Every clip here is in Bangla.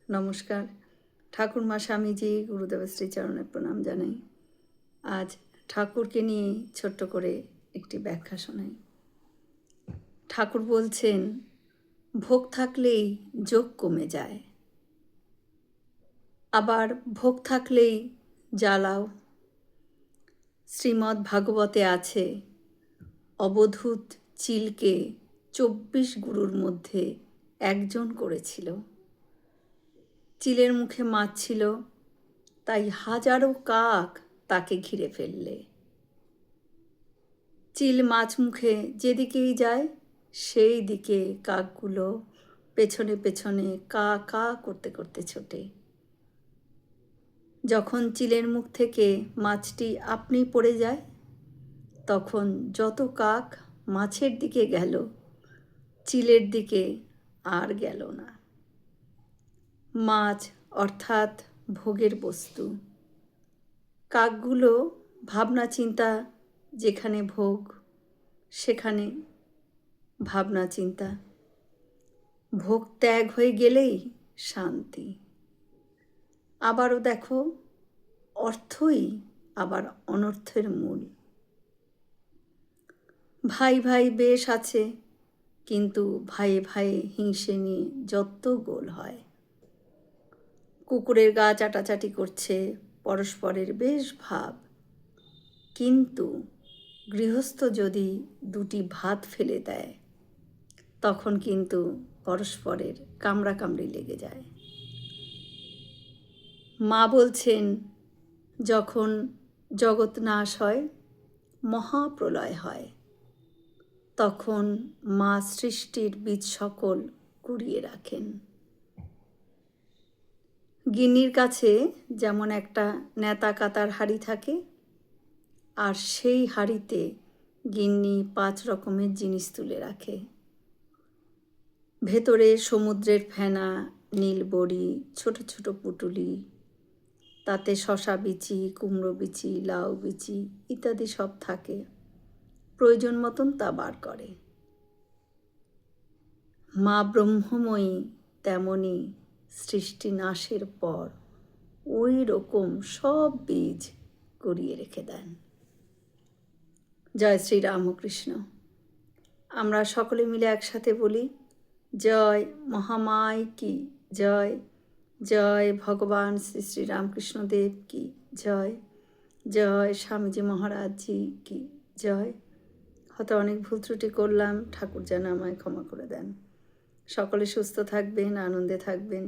নমস্কার। ঠাকুরমা স্বামীজি গুরুদেবের শ্রীচরণে প্রণাম জানাই। আজ ঠাকুরকে নিয়ে ছোট্ট করে একটি ব্যাখ্যা শোনাই। ঠাকুর বলছেন, ভোগ থাকলেই যোগ কমে যায়, আবার ভোগ থাকলেই জ্বালাও। শ্রীমদ্ ভাগবতে আছে, অবধূত চিলকে 24 গুরুর মধ্যে একজন করেছিল। চিলের মুখে মাছ ছিল, তাই হাজারো কাক তাকে ঘিরে ফেললে। চিল মাছ মুখে যেদিকেই যায় সেই দিকে কাকগুলো পেছনে পেছনে কা কা করতে করতে ছোটে। যখন চিলের মুখ থেকে মাছটি আপনি পড়ে যায়, তখন যত কাক মাছের দিকে গেল, চিলের দিকে আর গেল না। মাছ অর্থাৎ ভোগের বস্তু। কাকগুলো ভাবনা চিন্তা, যেখানে ভোগ সেখানে ভাবনা চিন্তা। ভোগ ত্যাগ হয়ে গেলেই শান্তি। আবারও দেখো, অর্থই আবার অনর্থের মূল। ভাই ভাই বেশ আছে, কিন্তু ভাইয়ে ভাইয়ে হিংসে নিয়ে যত গোল হয়। কুকুরের গা চাটাচাটি করছে, পরস্পরের বেশ ভাব, কিন্তু গৃহস্থ যদি দুটি ভাত ফেলে দেয়, তখন কিন্তু পরস্পরের কামড়াকামড়ি লেগে যায়। মা বলছেন, যখন জগৎ নাশ হয়, মহাপ্রলয় হয়, তখন মা সৃষ্টির বীজ সকল কুড়িয়ে রাখেন। গিন্নির কাছে যেমন একটা নেতা কাতার হাঁড়ি থাকে, আর সেই হাঁড়িতে গিন্নি 5 রকমের জিনিস তুলে রাখে। ভেতরে সমুদ্রের ফেনা, নীল বড়ি, ছোট ছোট পুঁটুলি, তাতে শশা বিচি, কুমড়ো বিচি, লাউ বিচি ইত্যাদি সব থাকে। প্রয়োজন মতন তা বার করে। মা ব্রহ্মময়ী তেমনি সৃষ্টি নাশের পর ওই রকম সব বীজ গড়িয়ে রেখে দেন। জয় শ্রী রামকৃষ্ণ। আমরা সকলে মিলে একসাথে বলি, জয় মহামায় কি জয়, জয় ভগবান শ্রী শ্রী রামকৃষ্ণদেব কি জয়, জয় স্বামীজি মহারাজজি কি জয়। হয়তো অনেক ভুল ত্রুটি করলাম, ঠাকুর যেন আমায় ক্ষমা করে দেন। সকলে সুস্থ থাকবেন, আনন্দে থাকবেন।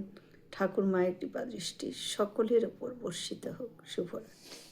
ঠাকুর মায়ের কৃপা দৃষ্টি সকলের ওপর বর্ষিত হোক। শুভরাত্রি।